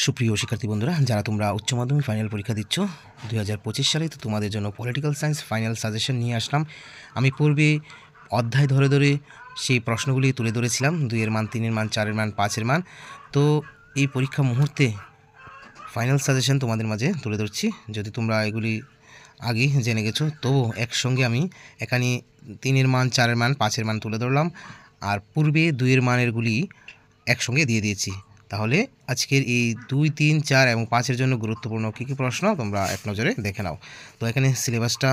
সুপ্রিয় শিক্ষার্থী বন্ধুরা, যারা তোমরা উচ্চ মাধ্যমিক ফাইনাল পরীক্ষা দিচ্ছ 2025 সালে, তো তোমাদের জন্য পলিটিক্যাল সায়েন্স ফাইনাল সাজেশন নিয়ে আসলাম। আমি পূর্বে অধ্যায় ধরে ধরে সেই প্রশ্নগুলি তুলে ধরেছিলাম, 2-এর মান, 3-এর মান, 4-এর মান, 5-এর মান। তো এই পরীক্ষা মুহূর্তে ফাইনাল সাজেশন তোমাদের মাঝে তুলে ধরছি। যদি তোমরা এগুলি আগেই জেনে গেছো, তবু একসঙ্গে আমি এখানে 3-এর মান, 4-এর মান, 5-এর মান তুলে ধরলাম, আর পূর্বে 2-এর মানেরগুলি একসঙ্গে দিয়ে দিয়েছি। তাহলে আজকের এই 2, 3, 4 এবং 5-এর জন্য গুরুত্বপূর্ণ কী কী প্রশ্ন তোমরা এক নজরে দেখে নাও। তো এখানে সিলেবাসটা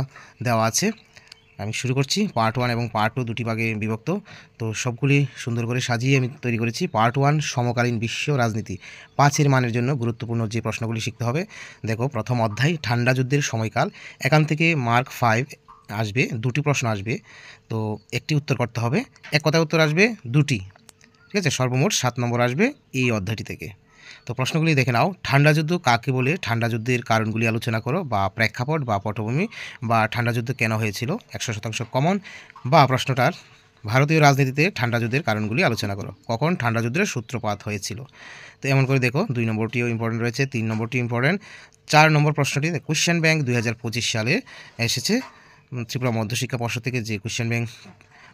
দেওয়া আছে। আমি শুরু করছি। পার্ট 1 এবং পার্ট 2 দুটি ভাগে বিভক্ত। তো সবগুলি সুন্দর করে সাজিয়ে আমি তৈরি করেছি। পার্ট 1 সমকালীন বিশ্ব রাজনীতি, 5-এর মানের জন্য গুরুত্বপূর্ণ যে প্রশ্নগুলি শিখতে হবে। দেখো, প্রথম অধ্যায় ঠান্ডা যুদ্ধের সময়কাল। এখান থেকে মার্ক 5 আসবে, দুটি প্রশ্ন আসবে। তো একটি উত্তর করতে হবে, এক কথায় উত্তর আসবে দুটি। ঠিক আছে, সর্বমোট 7 নম্বর আসবে এই অধ্যায়টি থেকে। তো প্রশ্নগুলি দেখে নাও। ঠান্ডা যুদ্ধ কাকে বলে? ঠান্ডা যুদ্ধের কারণগুলি আলোচনা করো, বা প্রেক্ষাপট বা পটভূমি, বা ঠান্ডা যুদ্ধ কেন হয়েছিল, 100% কমন। বা প্রশ্নটার ভারতীয় রাজনীতিতে ঠান্ডা যুদ্ধের কারণগুলি আলোচনা করো, কখন ঠান্ডা যুদ্ধের সূত্রপাত হয়েছিল। তো এমন করে দেখো, 2 নম্বরটিও ইম্পর্টেন্ট রয়েছে, 3 নম্বরটি ইম্পর্টেন্ট। 4 নম্বর প্রশ্নটি কোয়েশ্চেন ব্যাংক 2025 সালে এসেছে। ত্রিপুরা মধ্যশিক্ষা পর্ষদ থেকে যে কোয়েশ্চেন ব্যাংক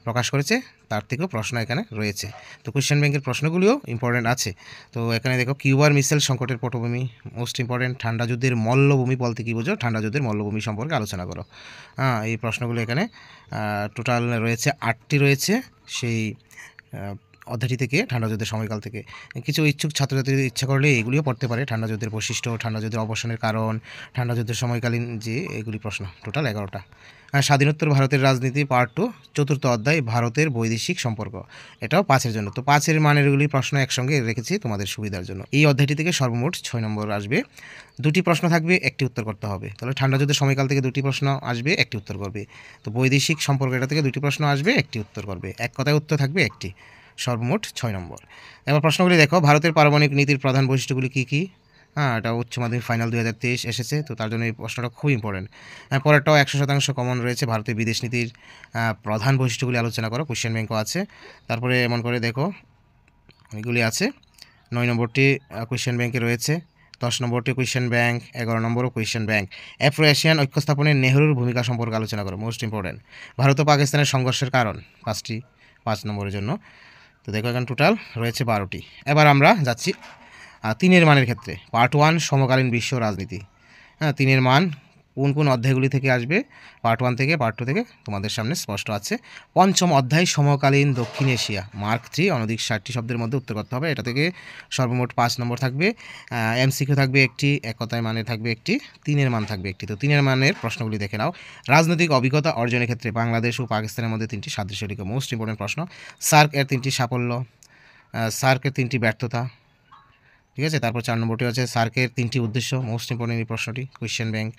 প্রকাশ করেছে তার থেকেও প্রশ্ন এখানে রয়েছে। তো কোয়েশ্চেন ব্যাংকের প্রশ্নগুলিও ইম্পর্টেন্ট আছে। তো এখানে দেখো, কিউবার মিসাইল সংকটের পটভূমি মোস্ট ইম্পর্টেন্ট। ঠান্ডা যুদ্ধের মল্লভূমি বলতে কী বোঝো? ঠান্ডা যুদ্ধের মল্লভূমি সম্পর্কে আলোচনা করো। এই প্রশ্নগুলো এখানে টোটাল রয়েছে 8টি রয়েছে সেই অধ্যায়টি থেকে, ঠান্ডা যুদ্ধের সময়কাল থেকে। কিছু ইচ্ছুক ছাত্রছাত্রীদের ইচ্ছা করলে এগুলিও পড়তে পারে। ঠান্ডা যুদ্ধের বৈশিষ্ট্য, ঠান্ডা যুদ্ধের অবসানের কারণ, ঠান্ডা যুদ্ধের সময়কালীন যে এগুলি প্রশ্ন, টোটাল 11টা। স্বাধীনোত্তর ভারতের রাজনীতি পার্ট 2, চতুর্থ অধ্যায় ভারতের বৈদেশিক সম্পর্ক, এটাও 5-এর জন্য। তো 5-এর মানেরগুলি প্রশ্ন একসঙ্গে রেখেছি তোমাদের সুবিধার জন্য। এই অধ্যায়টি থেকে সর্বমোট 6 নম্বর আসবে। দুটি প্রশ্ন থাকবে, একটি উত্তর করতে হবে। তাহলে ঠান্ডা যুদ্ধের সময়কাল থেকে দুটি প্রশ্ন আসবে, একটি উত্তর করবে। তো বৈদেশিক সম্পর্ক, এটা থেকে দুটি প্রশ্ন আসবে, একটি উত্তর করবে। এক কথায় উত্তর থাকবে একটি। সর্বমোট 6 নম্বর। এবার প্রশ্নগুলি দেখো। ভারতের পারমাণবিক নীতির প্রধান বৈশিষ্ট্যগুলি কী কী? এটা উচ্চ মাধ্যমিক ফাইনাল 2023 এসেছে, তো তার জন্য এই প্রশ্নটা খুব ইম্পর্টেন্ট। পরেরটাও 100% কমন রয়েছে। ভারতের বিদেশ নীতির প্রধান বৈশিষ্ট্যগুলি আলোচনা করো, কোয়েশ্চেন ব্যাংকও আছে। তারপরে এমন করে দেখো, এগুলি আছে। 9 নম্বরটি কোয়েশ্চেন ব্যাংকে রয়েছে, 10 নম্বরটি কোয়েশ্চেন ব্যাংক, 11 নম্বরও কোয়েশ্চেন ব্যাংক। আফ্রো এশিয়ান ঐক্য স্থাপনে নেহরুর ভূমিকা সম্পর্কে আলোচনা করো, মোস্ট ইম্পর্টেন্ট। ভারত ও পাকিস্তানের সংঘর্ষের কারণ, 5 নম্বরের জন্য। তো দেখো, এখানে টোটাল রয়েছে 12টি। এবার আমরা যাচ্ছি 3-এর মানের ক্ষেত্রে। পার্ট 1 সমকালীন বিশ্ব রাজনীতি। 3-এর মান কোন কোন অধ্যায়গুলি থেকে আসবে? পার্ট 1 থেকে, পার্ট 2 থেকে তোমাদের সামনে স্পষ্ট আছে। পঞ্চম অধ্যায় সমকালীন দক্ষিণ এশিয়া, মার্ক 3, অনধিক 60টি শব্দের মধ্যে উত্তর করতে হবে। এটা থেকে সর্বমোট 5 নম্বর থাকবে। এমসিকিউ থাকবে একটি, এক কথায় মানে থাকবে একটি, 3-এর মান থাকবে একটি। তো 3-এর মানের প্রশ্নগুলি দেখে নাও। রাজনৈতিক অভিজ্ঞতা অর্জনের ক্ষেত্রে বাংলাদেশ ও পাকিস্তানের মধ্যে 3টি সাদৃশ্য লিখো, মোস্ট ইম্পর্টেন্ট প্রশ্ন। সার্ক এর 3টি সাফল্য, সার্কের 3টি ব্যর্থতা। ঠিক আছে, তারপর 4 নম্বরটি হচ্ছে সার্কের 3টি উদ্দেশ্য, মোস্ট ইম্পর্টেন্ট এই প্রশ্নটি, কোয়েশ্চেন ব্যাংক।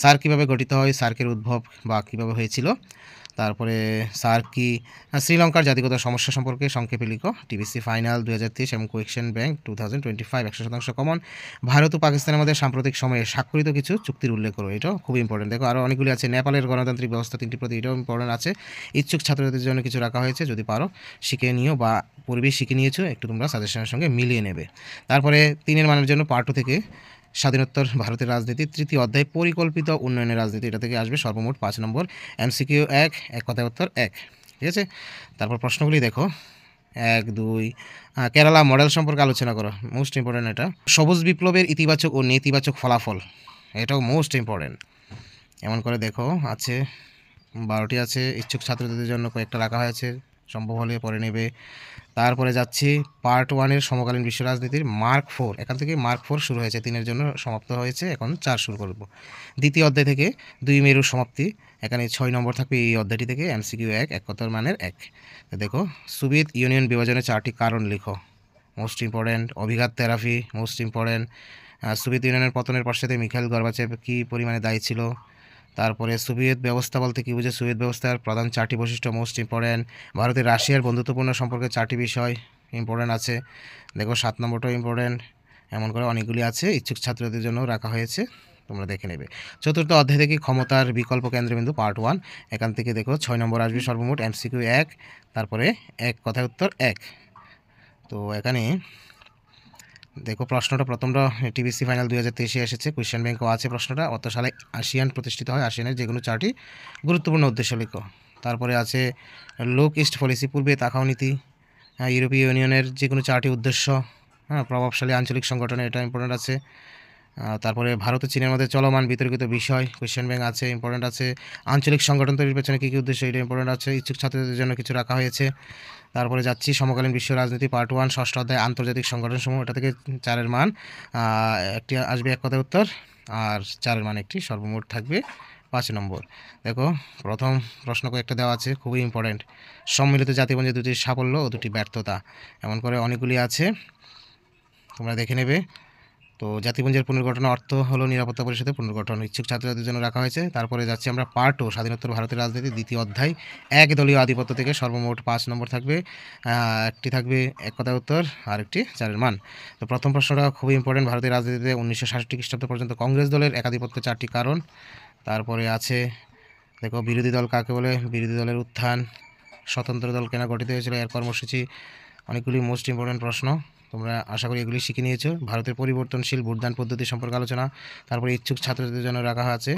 সার্ক কীভাবে গঠিত হয়, সার্কের উদ্ভব বা কীভাবে হয়েছিল। তারপরে সার্ক কি, শ্রীলঙ্কার জাতিগত সমস্যা সম্পর্কে সংক্ষেপে লিখো, টিবিসি ফাইনাল 2023 এবং কোয়েশ্চেন ব্যাংক 2025, 100% কমন। ভারত ও পাকিস্তানের মধ্যে সাম্প্রতিক সময়ে স্বাক্ষরিত কিছু চুক্তির উল্লেখ করো, এটাও খুব ইম্পর্টেন্ট। দেখো, আরও অনেকগুলি আছে। নেপালের গণতান্ত্রিক ব্যবস্থা 3টি প্রতি, এটাও ইম্পর্টেন্ট আছে। ইচ্ছুক ছাত্রছাত্রীদের জন্য কিছু রাখা হয়েছে, যদি পারো শিখে নিও, বা পূর্বে শিখে নিয়েছো, একটু তোমরা সাজেশনের সঙ্গে মিলিয়ে নেবে। তারপরে 3-এর মানের জন্য পার্ট 2 থেকে স্বাধীনোত্তর ভারতের রাজনীতি, 3য় অধ্যায় পরিকল্পিত উন্নয়নের রাজনীতি, এটা থেকে আসবে সর্বমোট 5 নম্বর। এমসিকিউ 1, এক কথায় উত্তর 1। ঠিক আছে, তারপর প্রশ্নগুলি দেখো। 1, 2, কেরালা মডেল সম্পর্কে আলোচনা করো, মোস্ট ইম্পর্টেন্ট এটা। সবুজ বিপ্লবের ইতিবাচক ও নেতিবাচক ফলাফল, এটাও মোস্ট ইম্পর্টেন্ট। এমন করে দেখো, আছে 12টি আছে। ইচ্ছুক ছাত্রদের জন্য কয়েকটা রাখা হয়েছে, সম্ভব হলে পরে নেবে। তারপরে যাচ্ছি পার্ট 1-এর সমকালীন বিশ্ব রাজনীতির মার্ক 4, এখান থেকে মার্ক 4 শুরু হয়েছে, 3-এর জন্য সমাপ্ত হয়েছে, এখন 4 শুরু করব। দ্বিতীয় অধ্যায় থেকে 2 মেরুর সমাপ্তি, এখানে 6 নম্বর থাকবে এই অধ্যায়টি থেকে। এমসিকিউ 1, এক কথার মানের 1। দেখো, সোভিয়েত ইউনিয়ন বিভাজনের 4টি কারণ লিখো, মোস্ট ইম্পর্টেন্ট। অভিঘাত থেরাপি, মোস্ট ইম্পর্টেন্ট। সোভিয়েত ইউনিয়নের পতনের পশ্চাতে মিখাইল গর্বাচেভ কী পরিমাণে দায়ী ছিল। তারপরে সোভিয়েত ব্যবস্থা বলতে কী বুঝে, সোভিয়েত ব্যবস্থার প্রধান 4টি বৈশিষ্ট্য, মোস্ট ইম্পর্টেন্ট। ভারতের রাশিয়ার বন্ধুত্বপূর্ণ সম্পর্কে 4টি বিষয় ইম্পর্টেন্ট আছে। দেখো, 7 নম্বরটাও ইম্পর্টেন্ট। এমন করে অনেকগুলি আছে, ইচ্ছুক ছাত্রদের জন্য রাখা হয়েছে, তোমরা দেখে নেবে। চতুর্থ অধ্যায় থেকে ক্ষমতার বিকল্প কেন্দ্রবিন্দু, পার্ট 1, এখান থেকে দেখো 6 নম্বর আসবে সর্বমোট। এমসিকিউ 1, তারপরে এক কথায় উত্তর 1। তো এখানে দেখো প্রশ্নটা প্রথমটা টিবিসি ফাইনাল 2023 এসেছে, কোয়েশ্চেন ব্যাংকও আছে প্রশ্নটা। অত সালে আসিয়ান প্রতিষ্ঠিত হয়, আসিয়ানের যে কোনো 4টি গুরুত্বপূর্ণ উদ্দেশ্য লিখো। তারপরে আছে লোক ইস্ট পলিসি, পূর্বে তাকাও নীতি, ইউরোপীয় ইউনিয়নের যে কোনো 4টি উদ্দেশ্য, প্রভাবশালী আঞ্চলিক সংগঠনে, এটা ইম্পর্টেন্ট আছে। তারপরে ভারত ও চীনের মধ্যে চলমান বিতর্কিত বিষয়, কোয়েশ্চেন ব্যাংক আছে, ইম্পর্টেন্ট আছে। আঞ্চলিক সংগঠন তৈরির পেছনে কী কী উদ্দেশ্য, এটা ইম্পর্টেন্ট আছে, ইচ্ছুক ছাত্রদের জন্য কিছু রাখা হয়েছে। তারপরে যাচ্ছি সমকালীন বিশ্ব রাজনীতি পার্ট 1 ষষ্ঠ অধ্যায় আন্তর্জাতিক সংগঠনসমূহ, এটা থেকে 4-এর মান একটি আসবে এক কথায় উত্তর, আর 4-এর মান একটি, সর্বমোট থাকবে 5 নম্বর। দেখো প্রথম প্রশ্ন কয়েকটা দেওয়া আছে, খুবই ইম্পর্টেন্ট। সম্মিলিত জাতিপুঞ্জের 2টি সাফল্য ও 2টি ব্যর্থতা, এমন করে অনেকগুলি আছে, তোমরা দেখে নেবে। তো জাতিপুঞ্জের পুনর্গঠনের অর্থ হলো নিরাপত্তা পরিষদের পুনর্গঠন, ইচ্ছুক ছাত্রছাত্রীদের জন্য রাখা হয়েছে। তারপরে যাচ্ছি আমরা পার্ট 2 স্বাধীনোত্তর ভারতের রাজনীতি 2য় অধ্যায় একদলীয় আধিপত্য থেকে, সর্বমোট 5 নম্বর থাকবে, একটি থাকবে এক কথায় উত্তর, আর একটি 4-এর মান। তো প্রথম প্রশ্নটা খুবই ইম্পর্টেন্ট, ভারতের রাজনীতিতে 1966 খ্রিস্টাব্দ পর্যন্ত কংগ্রেস দলের একাধিপত্য 4টি কারণ। তারপরে আছে দেখো বিরোধী দল কাকে বলে, বিরোধী দলের উত্থান, স্বতন্ত্র দল কেন গঠিত হয়েছিল, এর কর্মসূচি, অনেকগুলি মোস্ট ইম্পর্টেন্ট প্রশ্ন, তোমরা আশা করি এগুলি শিখে নিয়েছো। ভারতের পরিবর্তনশীল ভোটদান পদ্ধতি সম্পর্কে আলোচনা, তারপরে ইচ্ছুক ছাত্রদের জন্য রাখা আছে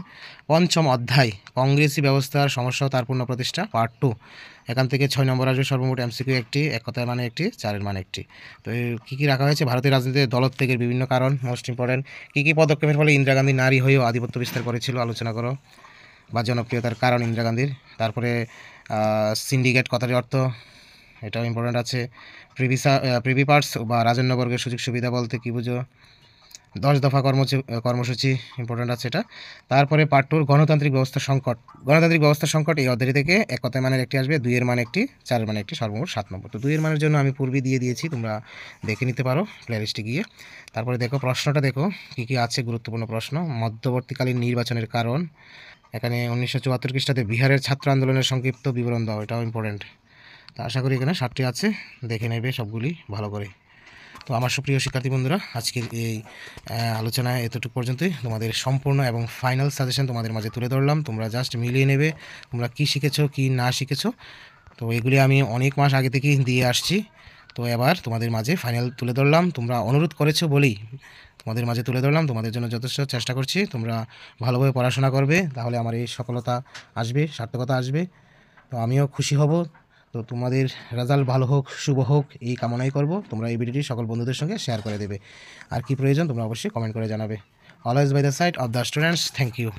5ম অধ্যায় কংগ্রেসি ব্যবস্থার সমস্যা ও তার পূর্ণ প্রতিষ্ঠা পার্ট 2, এখান থেকে 6 নম্বর আসবে, সর্বমোট এমসিকিউ একটি, এক কথায় মানে একটি, 4-এর মানে একটি। তো কী কী রাখা হয়েছে, ভারতের রাজনীতিতে দলত্যাগের বিভিন্ন কারণ, মোস্ট ইম্পর্টেন্ট, কী কী পদক্ষেপের ফলে ইন্দিরা গান্ধী নারী হয়েও আধিপত্য বিস্তার করেছিল, আলোচনা করো, বা জনপ্রিয়তার কারণ ইন্দিরা গান্ধীর। তারপরে সিন্ডিকেট কথাটির অর্থ, এটাও ইম্পর্টেন্ট আছে। প্রিভি পার্টস বা রাজন্যবর্গের সুযোগ সুবিধা বলতে কী বুঝো, 10 দফা কর্মসূচি ইম্পর্টেন্ট আছে এটা। তারপরে পার্ট 2 গণতান্ত্রিক ব্যবস্থা সংকট, গণতান্ত্রিক ব্যবস্থা সংকট এই অধ্যায় থেকে এক কথায় মানের একটি আসবে, 2-এর মান একটি, 4-এর মান একটি, সর্বমোট 7 নম্বর। তো 2-এর মানের জন্য আমি পূর্বে দিয়ে দিয়েছি, তোমরা দেখে নিতে পারো প্লেলিস্টে গিয়ে। তারপরে দেখো প্রশ্নটা, দেখো কী কী আছে গুরুত্বপূর্ণ প্রশ্ন। মধ্যবর্তীকালীন নির্বাচনের কারণ, এখানে 1974 খ্রিস্টাব্দে বিহারের ছাত্র আন্দোলনের সংক্ষিপ্ত বিবরণ দাও, এটাও ইম্পর্টেন্ট। তো আশা করি এখানে 7টি আছে, দেখে নেবে সবগুলি ভালো করে। তো আমার সুপ্রিয় শিক্ষার্থী বন্ধুরা, আজকের এই আলোচনায় এতটুকু পর্যন্তই, তোমাদের সম্পূর্ণ এবং ফাইনাল সাজেশন তোমাদের মাঝে তুলে ধরলাম, তোমরা জাস্ট মিলিয়ে নেবে তোমরা কী শিখেছো কী না শিখেছো। তো এগুলি আমি অনেক মাস আগে থেকেই দিয়ে আসছি, তো এবার তোমাদের মাঝে ফাইনাল তুলে ধরলাম, তোমরা অনুরোধ করেছো বলেই তোমাদের মাঝে তুলে ধরলাম, তোমাদের জন্য যথেষ্ট চেষ্টা করছি, তোমরা ভালোভাবে পড়াশোনা করবে, তাহলে আমার এই সফলতা আসবে, সার্থকতা আসবে, তো আমিও খুশি হব। তো তোমাদের রেজাল্ট ভালো হোক, শুভ হোক, এই কামনাই করব। তোমরা এই ভিডিওটি সকল বন্ধুদের সঙ্গে শেয়ার করে দেবে, আর কি প্রয়োজন তোমরা অবশ্যই কমেন্ট করে জানাবে। Always by the side of the students, thank you.